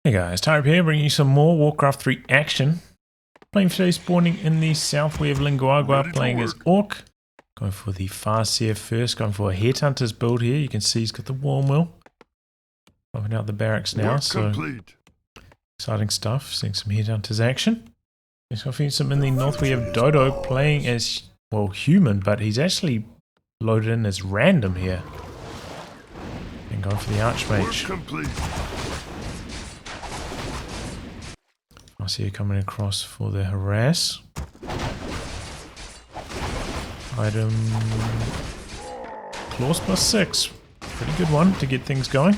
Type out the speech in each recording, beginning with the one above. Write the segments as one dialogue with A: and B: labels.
A: Hey guys, Type here, bringing you some more Warcraft 3 action. Playing today, spawning in the south. We have Lin Guagua playing as Orc. Going for the Farseer first, going for a Headhunter's build here. You can see he's got the Warm Wheel. Popping out the barracks now, so exciting stuff. Seeing some Headhunters action. Next off in some in the north, we have Dodo playing as, well, human, but he's actually loaded in as random here. And going for the Archmage. I see you coming across for the harass. Item claws +6. Pretty good one to get things going.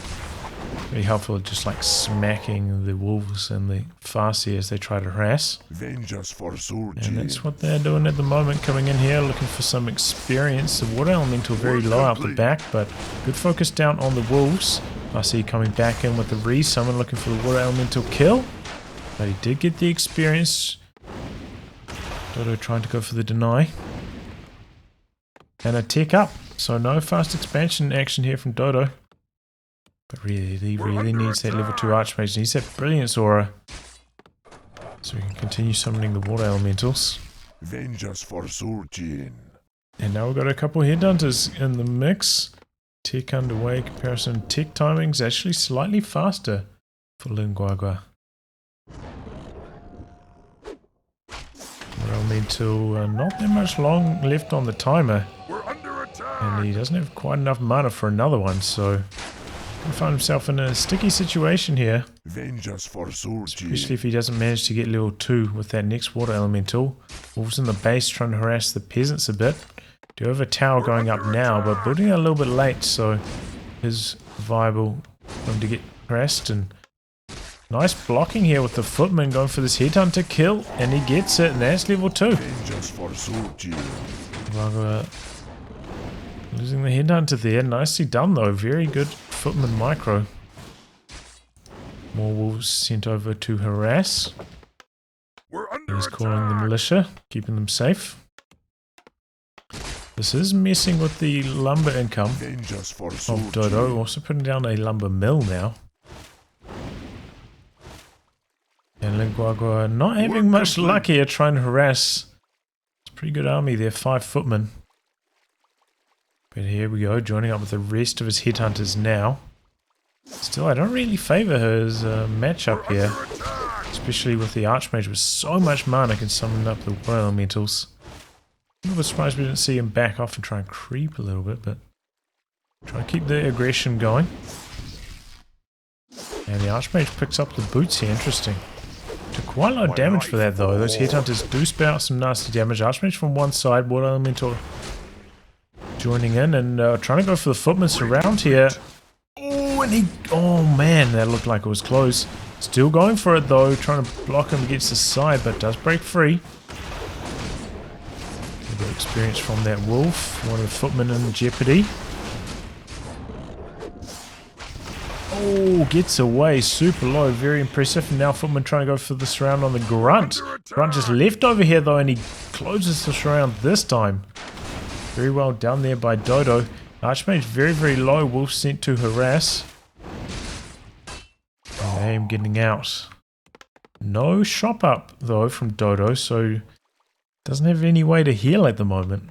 A: Very helpful, just like smacking the wolves and the Farseer as they try to harass. And that's what they're doing at the moment, coming in here looking for some experience. The water elemental very low out the back, but good focus down on the wolves. I see you coming back in with the resummon, looking for the water elemental kill. But he did get the experience. Dodo trying to go for the deny. And a tech up. So no fast expansion action here from Dodo. But really, he really needs that level 2 Archmage. He needs that Brilliance Aura. So we can continue summoning the water elementals. And now we've got a couple of Headhunters in the mix. Tech underway. Comparison tech timing's actually slightly faster for Lin Guagua. Elemental, not that much long left on the timer, and he doesn't have quite enough mana for another one, so he'll find himself in a sticky situation here, especially if he doesn't manage to get level 2 with that next water elemental. Wolves in the base trying to harass the peasants a bit. Do have a tower going up now, but building it a little bit late, so is viable for him to get harassed. And nice blocking here with the footman going for this headhunter kill, and he gets it, and that's level 2. Losing the headhunter there, nicely done though, very good footman micro. More wolves sent over to harass. He's calling the militia, keeping them safe. This is messing with the lumber income of Dodo, also putting down a lumber mill now. And Lin Guagua not having much luck here trying to harass. It's a pretty good army there, 5 footmen. But here we go, joining up with the rest of his headhunters now. Still, I don't really favour his matchup here. Especially with the Archmage with so much mana can summon up the water elementals. I'm a bit surprised we didn't see him back off and try and creep a little bit, but try to keep the aggression going. And the Archmage picks up the boots here, interesting. Took quite a lot of damage for that though. Those headhunters do spare out some nasty damage. Archmage from one side, water elemental joining in and trying to go for the footman surround here. Oh, and oh man, that looked like it was close. Still going for it though, trying to block him against the side, but does break free. A bit of experience from that wolf. One of the footmen in jeopardy. Oh, gets away, super low, very impressive. And now footman trying to go for the surround on the grunt. Grunt just left over here though, and he closes the surround this time. Very well done there by Dodo. Archmage very, very low, wolf sent to harass. And him getting out. No shop up though from Dodo, so doesn't have any way to heal at the moment.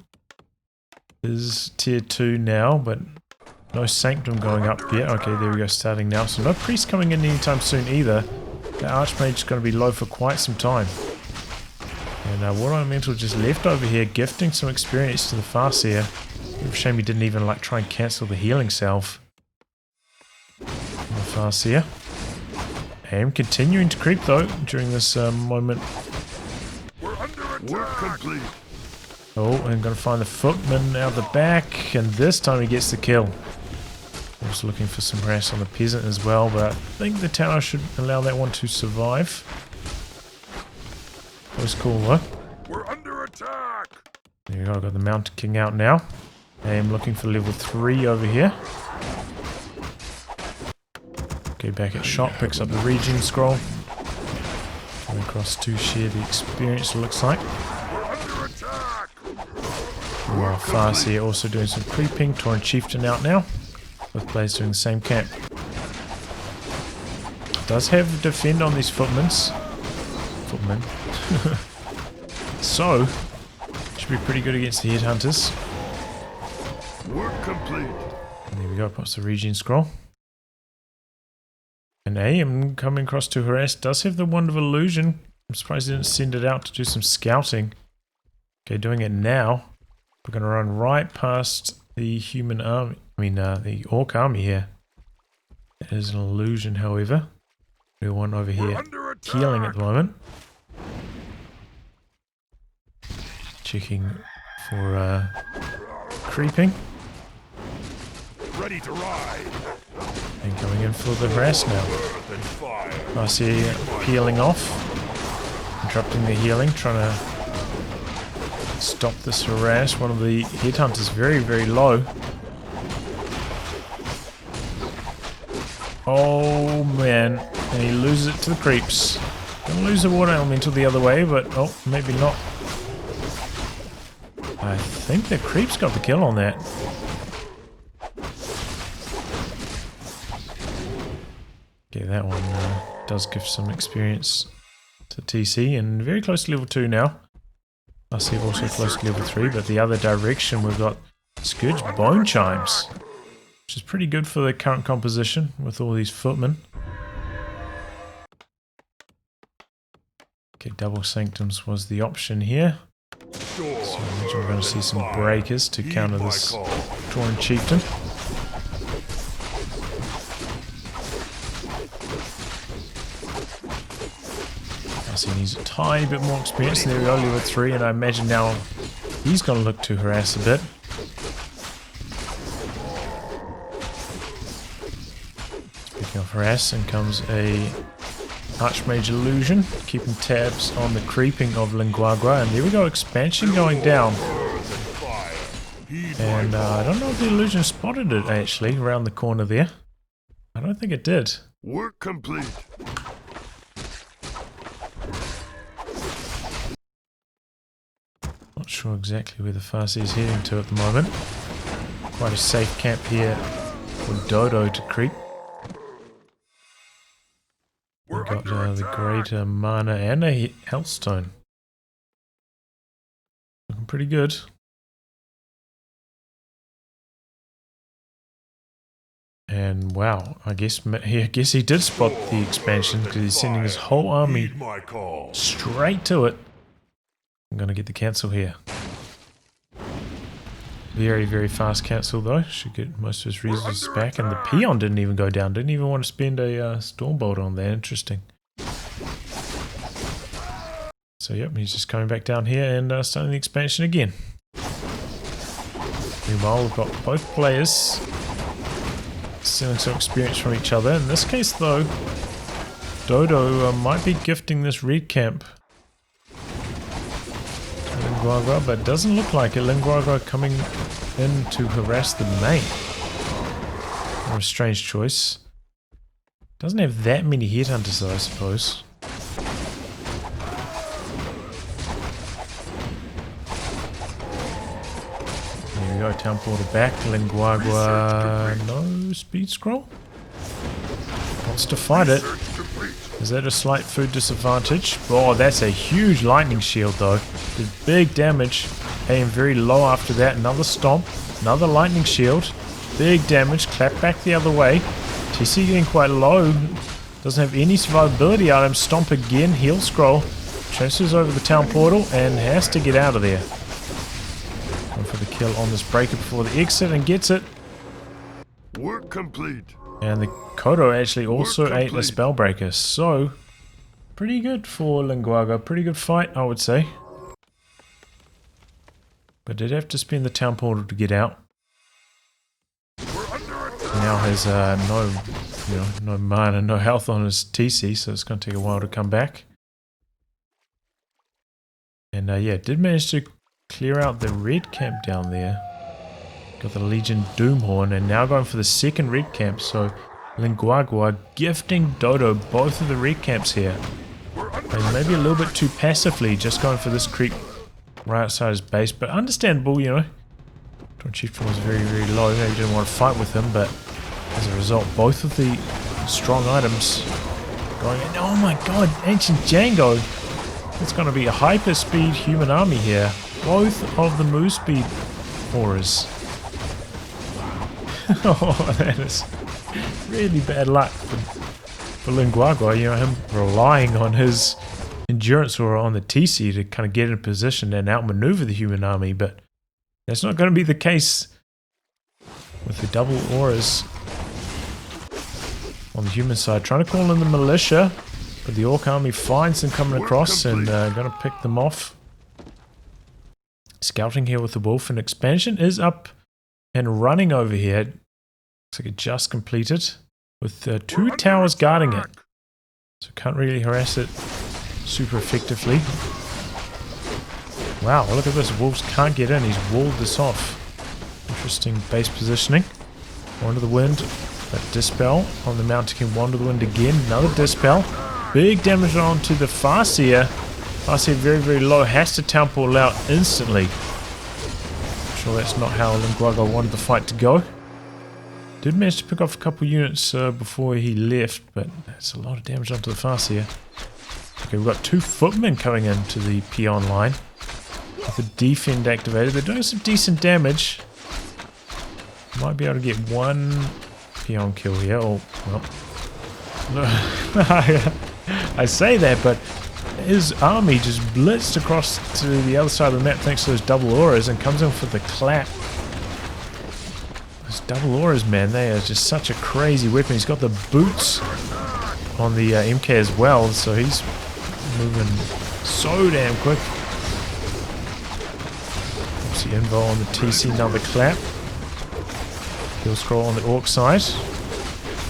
A: Is tier 2 now, but no Sanctum going up yet. Okay, there we go, starting now. So no priest coming in anytime soon either. The Archmage is going to be low for quite some time. And Water Elemental just left over here, gifting some experience to the Farseer. It's a shame he didn't even like try and cancel the healing salve. The Farseer. And continuing to creep though during this moment. Oh, and going to find the footman out the back, and this time he gets the kill. Also looking for some harass on the peasant as well, but I think the tower should allow that one to survive. That was cool though. We're under attack. There we go, I've got the Mountain King out now. I'm looking for level 3 over here. Okay, back at shop, picks up the Regen Scroll. Coming across to share the experience, it looks like. Well, Farseer also doing some creeping. Torrent Chieftain out now. Both players doing the same camp. Does have defend on these footmen. So, should be pretty good against the headhunters.
B: Work complete.
A: And there we go, pops the regen scroll. And AM coming across to harass does have the Wand of Illusion. I'm surprised he didn't send it out to do some scouting. Okay, doing it now. We're going to run right past the human army. The orc army here. That is an illusion, however. We want over here healing at the moment. Checking for creeping.
B: Ready to ride.
A: And coming in for the harass now. I see peeling off. Interrupting the healing, trying to stop this harass. One of the headhunters very, very low. Oh man, and he loses it to the creeps. Gonna lose the water elemental the other way, but oh, maybe not. I think the creeps got the kill on that. Okay, that one does give some experience to TC, and very close to level 2 now. I see also close to level 3, but the other direction we've got Scourge Bone Chimes, which is pretty good for the current composition with all these footmen. Okay, Double Sanctums was the option here. So I imagine we're going to see some breakers to counter this Tauren Chieftain. He needs a tiny bit more experience. There we go, level 3, and I imagine now he's going to look to harass a bit. Speaking of harassing comes a Archmage Illusion, keeping tabs on the creeping of Lin Guagua, and there we go, expansion going down. And I don't know if the illusion spotted it actually around the corner there. I don't think it did.
B: Work complete.
A: Not sure exactly where the Farsi is heading to at the moment. Quite a safe camp here for Dodo to creep. We've got the greater mana and a health stone. Looking pretty good. And wow, I guess he did spot the expansion because he's sending his whole army straight to it. I'm going to get the cancel here. Very, very fast cancel though. Should get most of his resources back. And the peon didn't even go down. Didn't even want to spend a Stormbolt on that. Interesting. So yep, he's just coming back down here and starting the expansion again. Meanwhile, we've got both players stealing some experience from each other. In this case though, Dodo might be gifting this red camp to Lin Guagua, but doesn't look like it. Lin Guagua coming in to harass the mate. A strange choice. Doesn't have that many headhunters though, I suppose. There we go, town portal back. Lin Guagua, no speed scroll. Wants to fight it. Is that a slight food disadvantage? Oh, that's a huge lightning shield though. Did big damage. Aim very low after that. Another stomp. Another lightning shield. Big damage. Clap back the other way. TC getting quite low. Doesn't have any survivability items. Stomp again. Heal scroll. Transfers over the town portal and has to get out of there. Going for the kill on this breaker before the exit and gets it.
B: Work complete.
A: And the Kodo actually also ate a Spellbreaker, so pretty good for Lin Guagua. Pretty good fight, I would say. But did have to spend the town portal to get out. Now has no mana, no health on his TC, so it's going to take a while to come back. And yeah, did manage to clear out the red camp down there. Got the Legion Doomhorn, and now going for the second red camp, so Lin Guagua gifting Dodo both of the red camps here. And maybe a little bit too passively, just going for this creep right outside his base, but understandable, you know. Tauren Chieftain was very, very low, maybe didn't want to fight with him, but as a result, both of the strong items going in. Oh my god, Ancient Django. It's going to be a hyper-speed human army here. Both of the move speed auras. Oh, that is really bad luck for Lin Guagua. You know, him relying on his endurance aura on the TC to kind of get in position and outmaneuver the human army, but that's not going to be the case with the double auras on the human side. Trying to call in the militia, but the Orc army finds them coming across and going to pick them off. Scouting here with the wolf, and expansion is up and running over here. Looks like it just completed with 2 towers guarding it. So can't really harass it super effectively. Wow, look at this. Wolves can't get in. He's walled this off. Interesting base positioning. Wander the Wind. That Dispel on the Mountain King. Wander the Wind again. Another Dispel. Big damage onto the Farseer. Farseer very, very low. Has to town ball out instantly. I'm sure that's not how Lin Guagua wanted the fight to go. Did manage to pick off a couple units before he left, but that's a lot of damage onto the Farseer. Okay, we've got 2 footmen coming into the peon line. With the defend activated. They're doing some decent damage. Might be able to get 1 peon kill here. Oh, well. I say that, but his army just blitzed across to the other side of the map thanks to those double auras and comes in for the clap. Those double auras, man, they are just such a crazy weapon. He's got the boots on the MK as well, so he's moving so damn quick. Obviously, Invo on the TC, another clap. Kill scroll on the Orc side.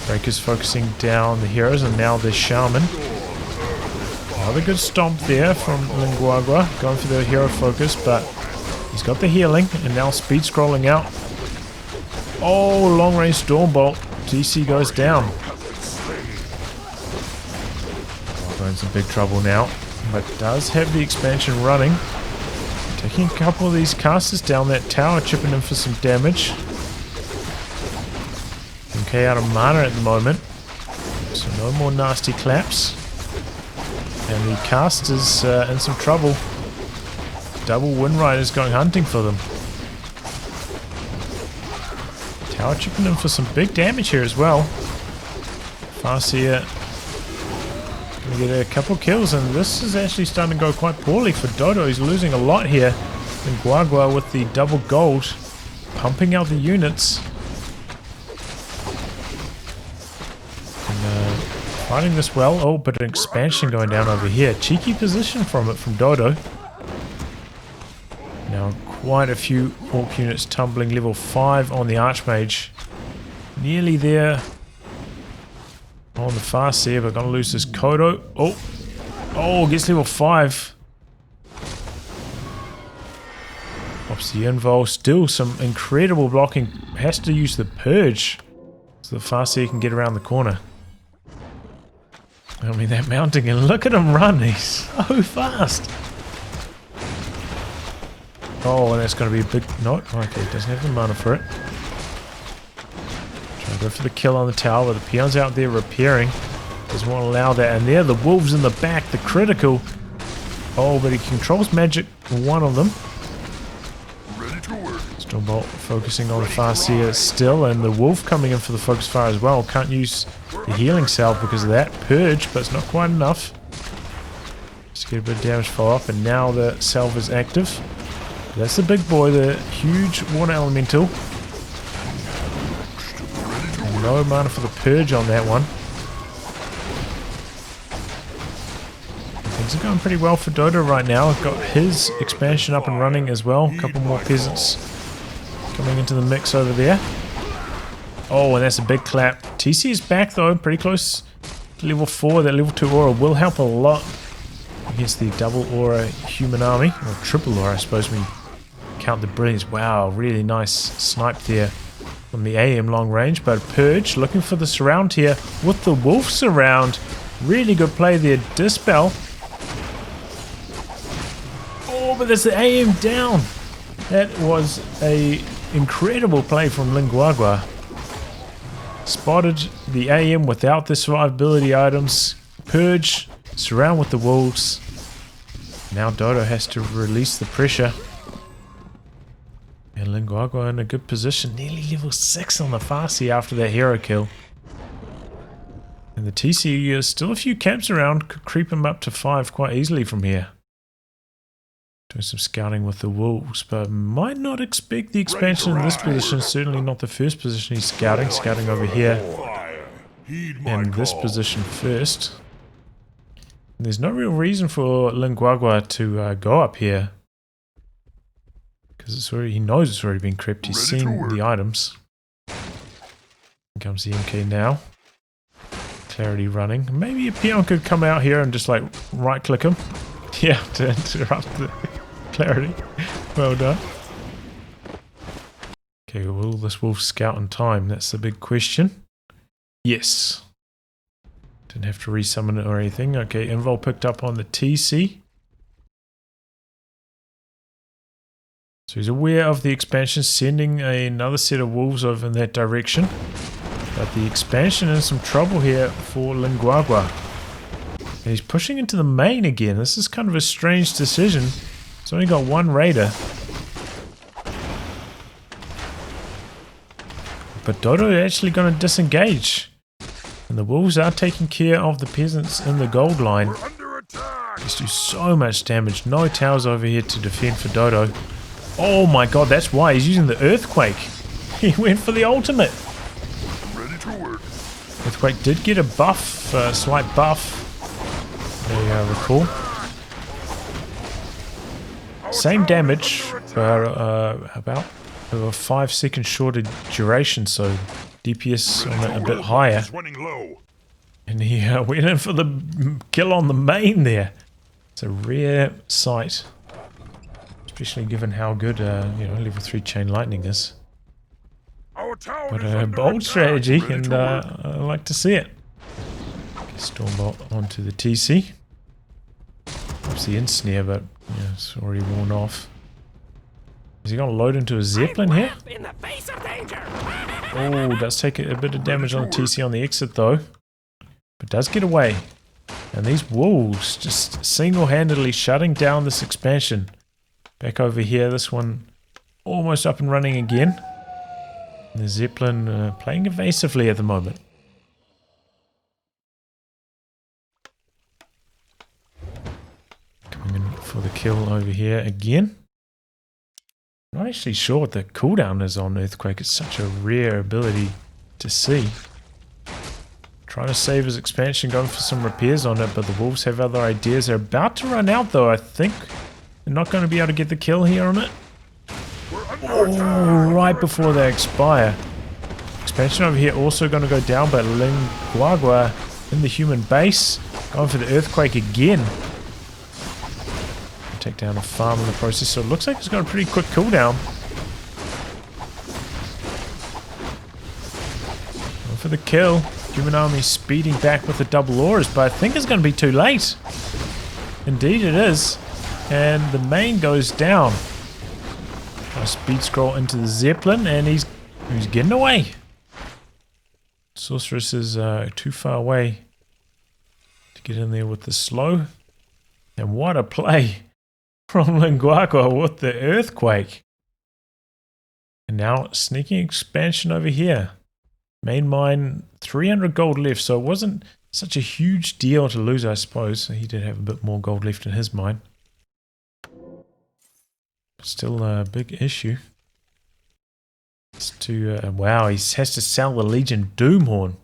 A: Breaker's focusing down the heroes, and now the Shaman. Another good stomp there from Lin Guagua, going for the hero focus, but he's got the healing, and now speed scrolling out. Oh, long range Stormbolt. TC goes down. We're in some big trouble now, but does have the expansion running. Taking a couple of these casters down that tower, chipping in for some damage. Okay, out of mana at the moment, so no more nasty claps. And the casters in some trouble. Double Wind Riders going hunting for them. Tower chipping in for some big damage here as well. Farseer gonna get a couple kills, and this is actually starting to go quite poorly for Dodo. He's losing a lot here. And Guagua with the double gold, pumping out the units. Fighting this well. Oh, but an expansion going down over here. Cheeky position from Dodo. Now quite a few Orc units tumbling. Level 5 on the Archmage. Nearly there on the Farseer, but gonna lose this Kodo. Oh, gets level 5. Pops the Invo. Still some incredible blocking. Has to use the Purge so the Farseer can get around the corner. I mean, that mounting, and look at him run, he's so fast. Oh, and that's going to be a big... No, okay, doesn't have the mana for it. Trying to go for the kill on the tower, but the peon's out there repairing. Doesn't want to allow that, and there, the wolves in the back, the critical. Oh, but he controls magic, one of them. Stormbolt focusing on the Farseer still, and the wolf coming in for the focus fire as well. Can't use the healing salve because of that. Purge, but it's not quite enough. Just get a bit of damage follow up, and now the salve is active. That's the big boy, the huge water elemental. And no mana for the Purge on that one. Things are going pretty well for Dodo right now. I've got his expansion up and running as well. A couple more peasants coming into the mix over there. Oh, and that's a big clap. TC is back though, pretty close to level 4. That level 2 aura will help a lot against the double aura human army. Or triple aura, I suppose, when you count the brilliance. Wow, really nice snipe there from the AM long range. But Purge looking for the surround here with the wolf surround. Really good play there. Dispel. Oh, but there's the AM down. That was a incredible play from Lin Guagua. Spotted the AM without the survivability items. purge, surround with the wolves. Now Dodo has to release the pressure. And Lin Guagua in a good position. Nearly level 6 on the Farsi after that hero kill. And the TC is still a few camps around. Could creep him up to 5 quite easily from here. Doing some scouting with the wolves, but might not expect the expansion in this position. Certainly not the first position he's scouting. Scouting over here and this position first. And there's no real reason for Lin Guagua to go up here, because it's already, he knows it's already been crept. He's seen the items. Here comes the MK now. Clarity running. Maybe a peon could come out here and just like right click him. Yeah, to interrupt the clarity. Well done. Okay, will this wolf scout in time? That's the big question. Yes. Didn't have to resummon it or anything. Okay, Invol picked up on the TC. So he's aware of the expansion, sending another set of wolves over in that direction. But the expansion is some trouble here for Lin Guagua. And he's pushing into the main again. This is kind of a strange decision. He's only got one raider. But Dodo is actually going to disengage. And the wolves are taking care of the peasants in the gold line. Just do so much damage. No towers over here to defend for Dodo. Oh my god, that's why he's using the earthquake. He went for the ultimate.
B: Ready to work.
A: Earthquake did get a buff, a slight buff. I recall. Same damage, but about a 5 second shorter duration, so DPS on it a bit higher. And he went in for the kill on the main there. It's a rare sight, especially given how good level 3 chain lightning is. But a bold strategy, and I like to see it. Stormbot onto the TC. Pops the ensnare, but yeah, it's already worn off. Is he going to load into a Zeppelin here? Oh, does take a bit of damage on the TC on the exit though. But does get away. And these wolves just single-handedly shutting down this expansion. Back over here, this one almost up and running again. And the Zeppelin playing evasively at the moment. Coming in for the kill over here again. I'm not actually sure what the cooldown is on Earthquake. It's such a rare ability to see. Trying to save his expansion, going for some repairs on it, but the wolves have other ideas. They're about to run out though, I think. They're not going to be able to get the kill here on it. Oh, right before they expire. Expansion over here also going to go down, but Lin Guagua in the human base. Going for the Earthquake again. Take down a farm in the process, so it looks like it's got a pretty quick cooldown. Going for the kill. Human army speeding back with the double auras, but I think it's going to be too late. Indeed it is. And the main goes down. I speed scroll into the Zeppelin, and he's getting away. Sorceress is too far away to get in there with the slow. And what a play from Lin Guagua with the Earthquake. And now sneaking expansion over here. Main mine, 300 gold left, so it wasn't such a huge deal to lose, I suppose. He did have a bit more gold left in his mine. Still a big issue. It's to, wow, he has to sell the Legion Doomhorn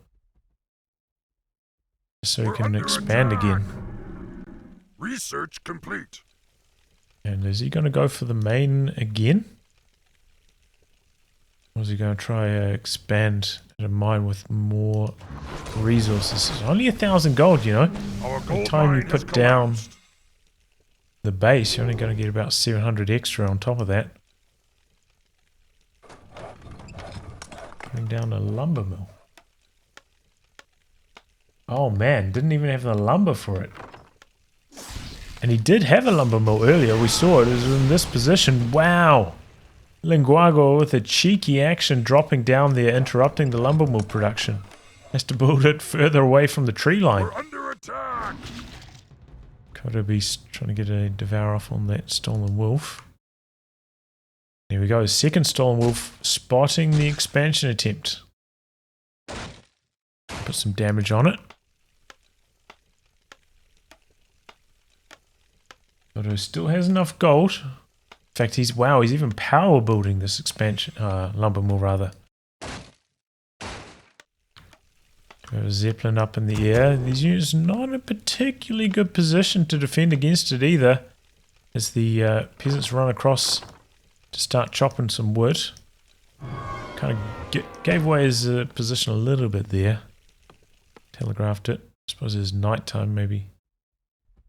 A: so he can expand again.
B: Research complete.
A: And is he going to go for the main again? Or is he going to try expand at a mine with more resources? It's only 1,000 gold, you know. By the time you put down the base, you're only going to get about 700 extra on top of that. Coming down a lumber mill. Oh man, didn't even have the lumber for it. And he did have a lumber mill earlier, we saw it, it was in this position. Wow! Lin Guagua with a cheeky action dropping down there, interrupting the lumber mill production. Has to build it further away from the tree line.
B: We're under attack.
A: Kodobe's trying to get a devour off on that stolen wolf. There we go. Second stolen wolf spotting the expansion attempt. Put some damage on it. Dodo still has enough gold. In fact, he's even power building this expansion, lumber mill rather. Got a Zeppelin up in the air. These units not in a particularly good position to defend against it either, as the peasants run across to start chopping some wood. Kind of gave away his position a little bit there. Telegraphed it. I suppose it's night time maybe.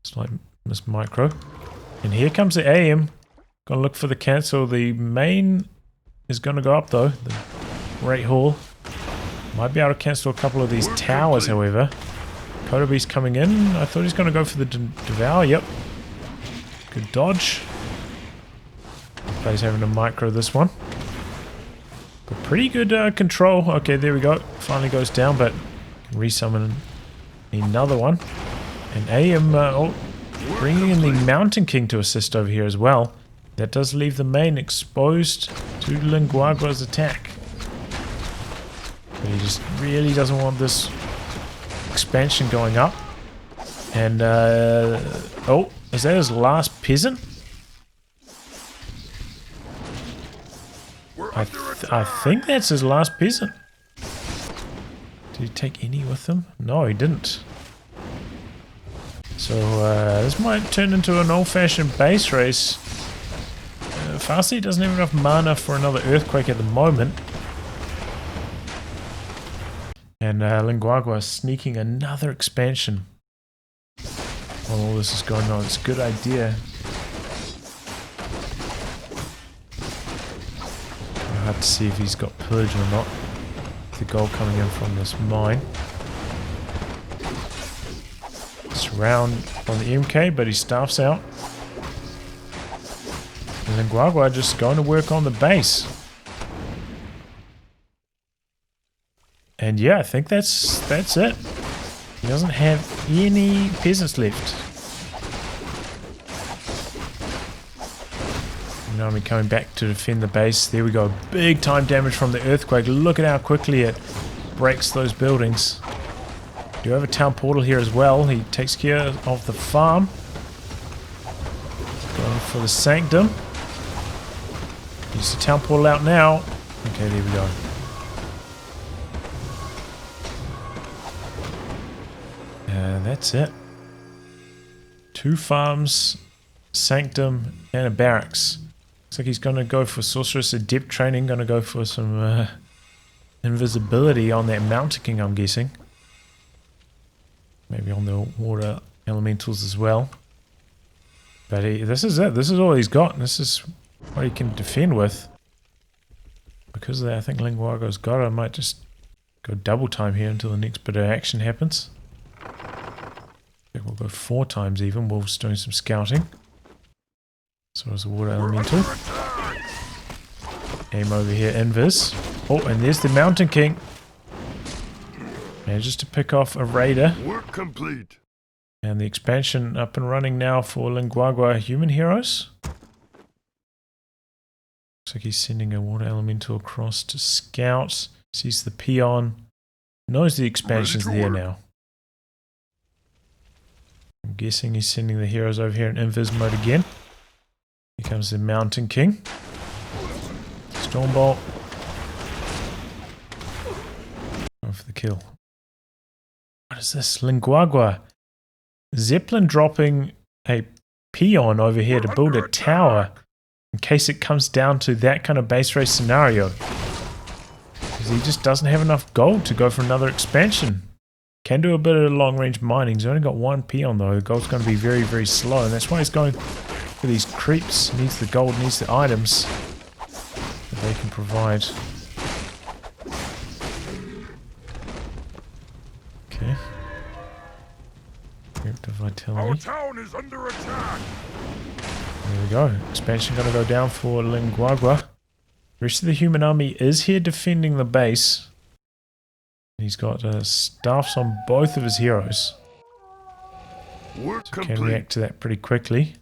A: It's like Miss Micro. And here comes the AM. Gonna look for the cancel. The main is gonna go up though. The Great Hall. Might be able to cancel a couple of these towers, however. Kodobe's coming in. I thought he's gonna go for the devour. Yep. Good dodge. Plays having to micro this one. But pretty good control. Okay, there we go. Finally goes down, but can resummon another one. And AM bringing in the Mountain King to assist over here as well. That does leave the main exposed to Lin Guagua's attack. But he just really doesn't want this expansion going up. And, oh, is that his last peasant? I think that's his last peasant. Did he take any with him? No, he didn't. So this might turn into an old-fashioned base race. Farsi doesn't have enough mana for another earthquake at the moment. And Lin Guagua is sneaking another expansion. While all this is going on, it's a good idea. Hard to see if he's got pillage or not. The gold coming in from this mine. Surround on the MK, but he staffs out. And then Guagua just going to work on the base. And yeah, I think that's it. He doesn't have any peasants left. Now I'm coming back to defend the base. There we go. Big time damage from the earthquake. Look at how quickly it breaks those buildings. Do have a town portal here as well. He takes care of the farm. Going for the sanctum. Use the town portal out now. Okay, there we go. That's it. 2 farms, sanctum, and a barracks. Looks like he's going to go for sorceress adept training. Going to go for some invisibility on that Mountain King, I'm guessing. Maybe on the water elementals as well. But this is it. This is all he's got. This is what he can defend with. Because of that, I think Lin Guagua's got it. I might just go double time here until the next bit of action happens. I think we'll go 4 times even. Wolf's doing some scouting. So is the water elemental. Aim over here, invis. Oh, and there's the Mountain King. Manages to pick off a raider.
B: Work complete.
A: And the expansion up and running now for Lin Guagua human heroes. Looks like he's sending a water elemental across to scout. Sees the peon. Knows the expansion's there now. I'm guessing he's sending the heroes over here in invis mode again. Here comes the Mountain King. Stormbolt. Go for the kill. What is this? Lin Guagua. Zeppelin dropping a peon over here to build a tower in case it comes down to that kind of base race scenario. Because he just doesn't have enough gold to go for another expansion. Can do a bit of long range mining. He's only got 1 peon though. The gold's going to be very, very slow. And that's why he's going for these creeps. Needs the gold, needs the items that they can provide. Okay. Crypto vitality.
B: Our town is under attack.
A: There we go. Expansion going to go down for Lin Guagua. The rest of the human army is here defending the base. He's got staffs on both of his heroes.
B: Work
A: Can
B: complete.
A: react to that pretty quickly.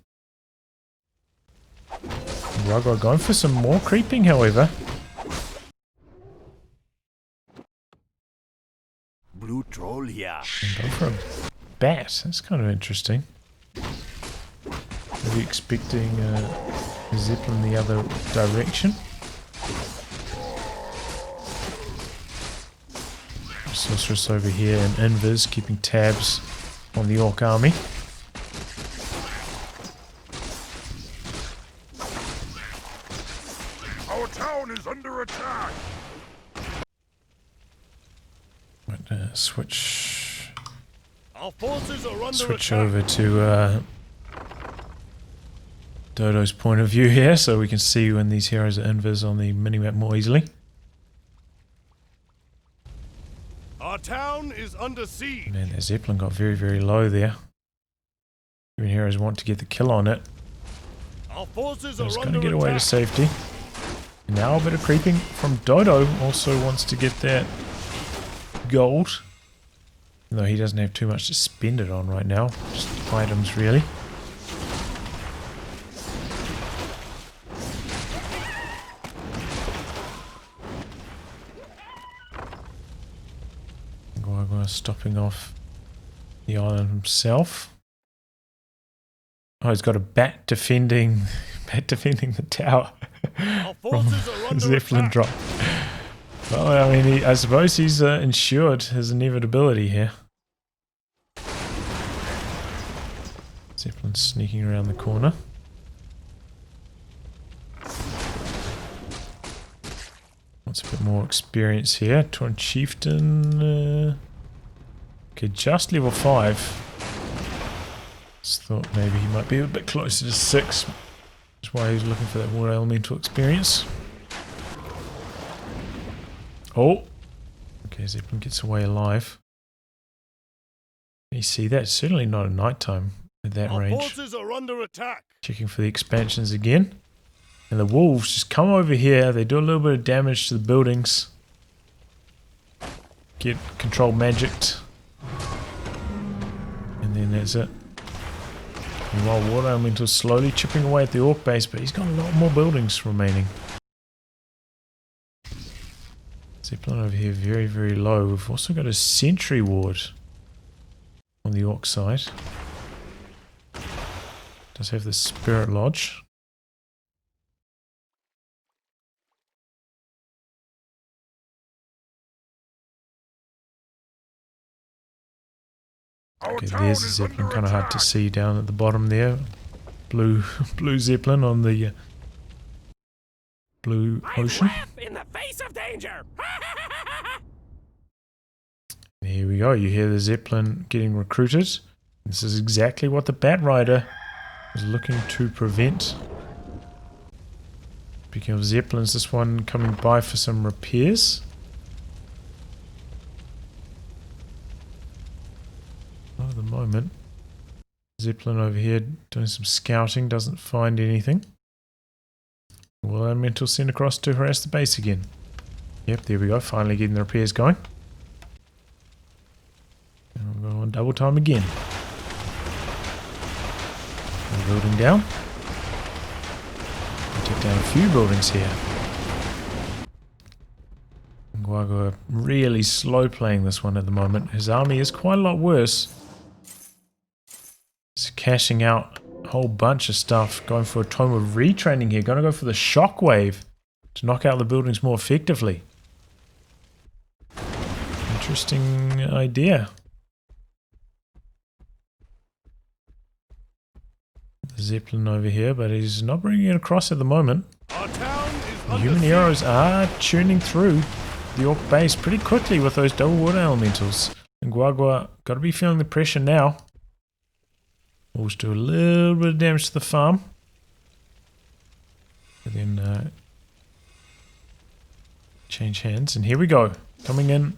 A: Guagua going for some more creeping, however.
C: Blue troll here.
A: And go for a bat. That's kind of interesting. Maybe expecting a Zeppelin the other direction. Sorceress over here and Invis keeping tabs on the Orc army.
B: Our town is under attack.
A: But, switch
C: Our forces are under
A: switch
C: attack.
A: over to Dodo's point of view here, so we can see when these heroes are invis on the minimap more easily.
C: Our town is under siege.
A: Man, that Zeppelin got very, very low there. Even heroes want to get the kill on it.
C: Our forces
A: It's
C: are
A: going to
C: under
A: get away to
C: attack.
A: safety. Now a bit of creeping from Dodo. Also wants to get that gold. Though he doesn't have too much to spend it on right now. Just items, really. Guagua stopping off the island himself. Oh, he's got a bat defending the tower.
C: Our forces are under
A: Zeppelin
C: attack.
A: drop. Well, I mean, I suppose he's ensured his inevitability here. Zeppelin sneaking around the corner. Wants a bit more experience here. Torn Chieftain. Okay, just level 5. Just thought maybe he might be a bit closer to 6. That's why he's looking for that water elemental experience. Oh! Okay, Zeppelin gets away alive. You see that? Certainly not at night time at that
C: Our
A: range.
C: forces are under attack.
A: Checking for the expansions again. And the wolves just come over here. They do a little bit of damage to the buildings. Get control magicked. And then that's it. Meanwhile, water elemental slowly chipping away at the orc base, but he's got a lot more buildings remaining. Zeppelin over here very, very low. We've also got a sentry ward on the orc side. Does have the spirit lodge.
B: Our
A: Okay,
B: town
A: there's the
B: is
A: Zeppelin,
B: under
A: kind of hard to
B: attack.
A: see down at the bottom there. Blue Zeppelin on the blue ocean.
C: In the face of danger.
A: Here we go. You hear the Zeppelin getting recruited. This is exactly what the Bat Rider is looking to prevent. Speaking of Zeppelins, this one coming by for some repairs. Not at the moment. Zeppelin over here doing some scouting, doesn't find anything. Well, elemental sent across to harass the base again. Yep, there we go. Finally getting the repairs going. And we'll go on double time again. We're building down. We'll take down a few buildings here. Guagua really slow playing this one at the moment. His army is quite a lot worse. He's cashing out a whole bunch of stuff. Going for a tome of retraining here. Going to go for the shockwave to knock out the buildings more effectively. Interesting idea. The Zeppelin over here, but he's not bringing it across at the moment.
C: Our town is
A: The
C: under
A: human
C: siege.
A: heroes are tuning through the orc base pretty quickly with those double water elementals. And Guagua got to be feeling the pressure now. Wolves do a little bit of damage to the farm. And then change hands. And here we go. Coming in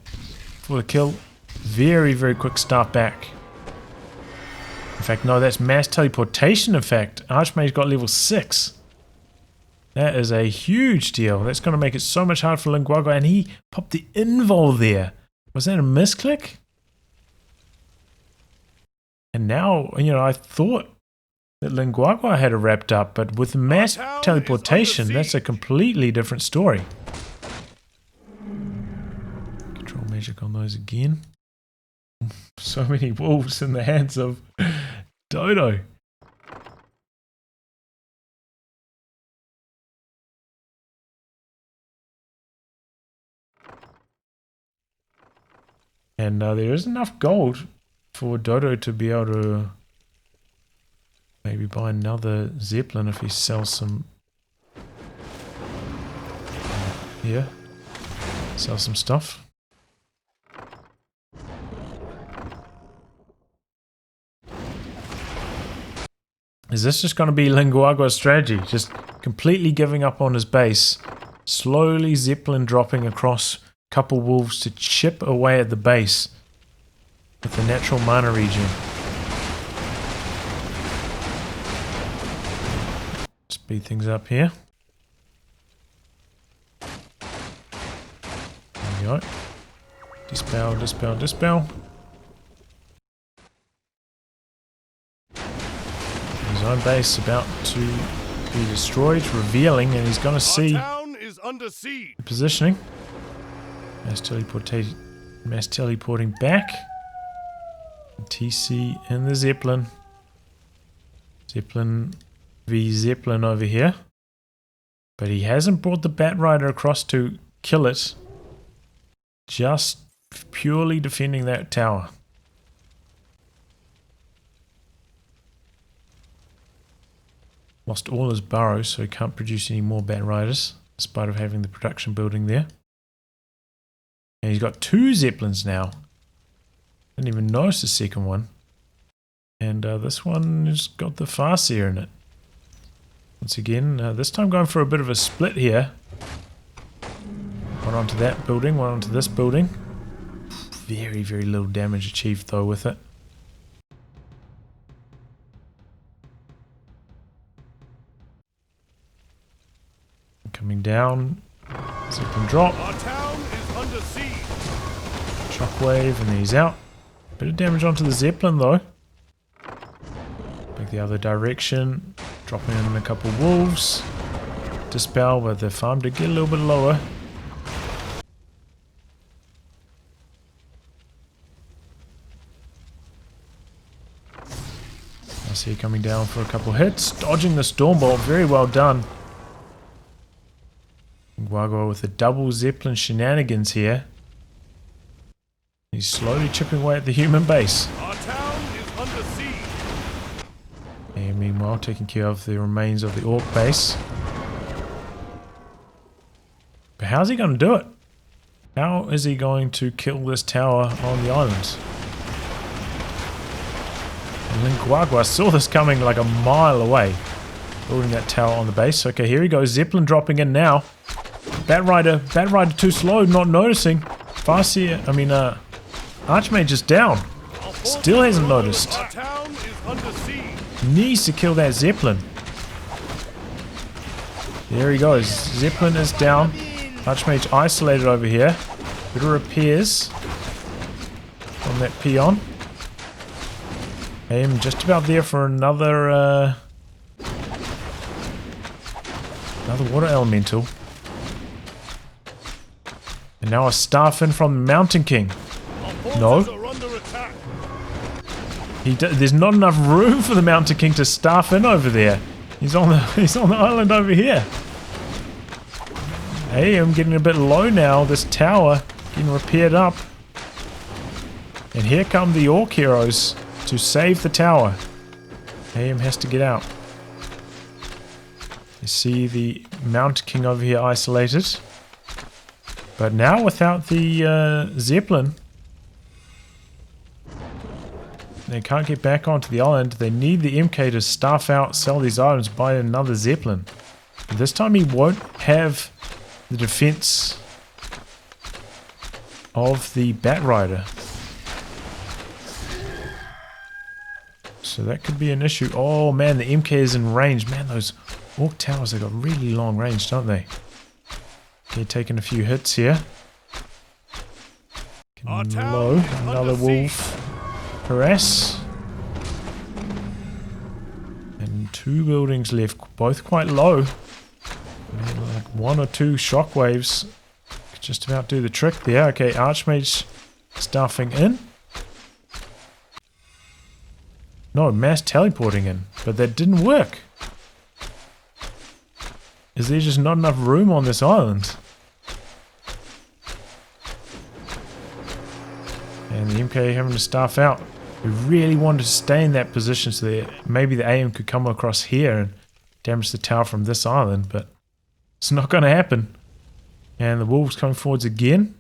A: for the kill. Very, very quick start back. In fact, no, that's mass teleportation, in fact. Archmage got level 6. That is a huge deal. That's going to make it so much harder for Lin Guagua. And he popped the invul there. Was that a misclick? And now, you know, I thought that Lin Guagua had it wrapped up, but with the mass teleportation, that's a completely different story. Control magic on those again. So many wolves in the hands of Dodo. And there is enough gold for Dodo to be able to maybe buy another Zeppelin if he sells some. Here. Sell some stuff. Is this just going to be Lin Guagua's strategy? Just completely giving up on his base. Slowly Zeppelin dropping across a couple wolves to chip away at the base with the natural mana regen. Speed things up here. There we go. Dispel, dispel, dispel. His own base about to be destroyed, revealing, and he's going to see the positioning. Mass teleporting back. TC in the Zeppelin. Zeppelin v Zeppelin over here. But he hasn't brought the Bat Rider across to kill it. Just purely defending that tower. Lost all his burrows, so he can't produce any more Bat Riders, in spite of having the production building there. And he's got 2 Zeppelins now. Didn't even notice the second one. And this one has got the Farseer in it. Once again, this time going for a bit of a split here. One onto that building, one onto this building. Very, very little damage achieved though with it. Coming down. Zeppelin drop.
C: Our town is under siege.
A: Shockwave, and then he's out. Bit of damage onto the Zeppelin though. Back the other direction. Dropping in a couple wolves. Dispel, but the farm did get a little bit lower. I see coming down for a couple hits. Dodging the Stormbolt, very well done. Guagua with the double Zeppelin shenanigans here. He's slowly chipping away at the human base.
C: Our town is under siege.
A: And meanwhile taking care of the remains of the Orc base. But how's he going to do it? How is he going to kill this tower on the island? And Lin Guagua saw this coming like a mile away. Building that tower on the base. Okay, here he goes. Zeppelin dropping in now. Bat Rider too slow, not noticing. Farseer, Archmage is down. Still hasn't noticed.
C: Our town is under siege.
A: Needs to kill that Zeppelin. There he goes. Zeppelin is down. Archmage isolated over here. Bit of repairs on that peon. I'm just about there for another water elemental. And now a staff in from the Mountain King. No. There's not enough room for the Mountain King to staff in over there. He's on the island over here. Hey, I'm getting a bit low now. This tower getting repaired up. And here come the Orc heroes to save the tower. AM has to get out. You see the Mountain King over here isolated. But now without the Zeppelin, they can't get back onto the island. They need the MK to staff out, sell these items, buy another Zeppelin. But this time he won't have the defense of the Bat Rider. So that could be an issue. Oh man, the MK is in range. Man, those Orc towers have got really long range, don't they? Okay, taking a few hits here. Getting low. Another wolf. Harass. And 2 buildings left, both quite low. Like 1 or 2 shockwaves could just about do the trick there. Okay, Archmage stuffing in. No, mass teleporting in, but that didn't work. Is there just not enough room on this island? And the MK having to staff out. We really wanted to stay in that position so that maybe the AM could come across here and damage the tower from this island, but it's not going to happen. And the wolves coming forwards again.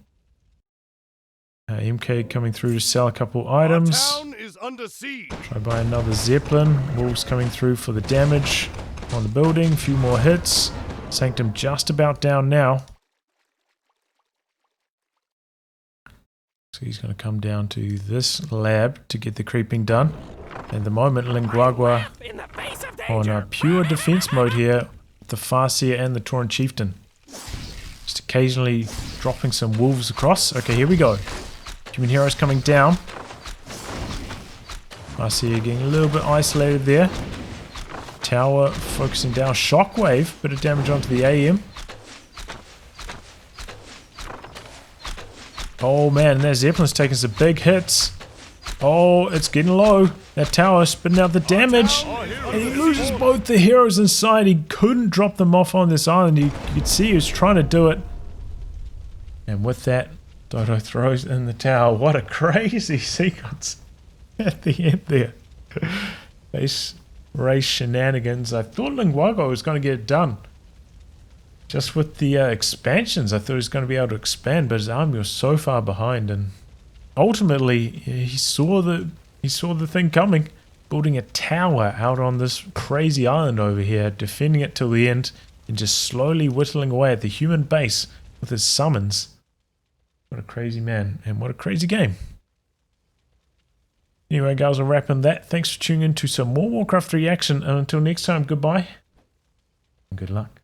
A: MK coming through to sell a couple items.
C: Our town is under siege.
A: Try buy another Zeppelin. Wolves coming through for the damage on the building. A few more hits. Sanctum just about down now. So he's going to come down to this lab to get the creeping done. At the moment, Lin Guagua on a pure defense mode here with the Farseer and the Tauren Chieftain. Just occasionally dropping some wolves across. Okay, here we go. Human heroes coming down. Farseer getting a little bit isolated there. Tower focusing down. Shockwave, bit of damage onto the AM. Oh man, that Zeppelin's taking some big hits. Oh, it's getting low. That tower spitting out the damage. And he loses both the heroes inside. He couldn't drop them off on this island. You could see he was trying to do it. And with that, Dodo throws in the tower. What a crazy sequence at the end there. Base race shenanigans. I thought Lin Guagua was going to get it done. Just with the expansions, I thought he was going to be able to expand, but his army was so far behind, and ultimately he saw the thing coming, building a tower out on this crazy island over here, defending it till the end, and just slowly whittling away at the human base with his summons. What a crazy man, and what a crazy game. Anyway, guys, I'll wrap in that. Thanks for tuning in to some more Warcraft 3 action, and until next time, goodbye, and good luck.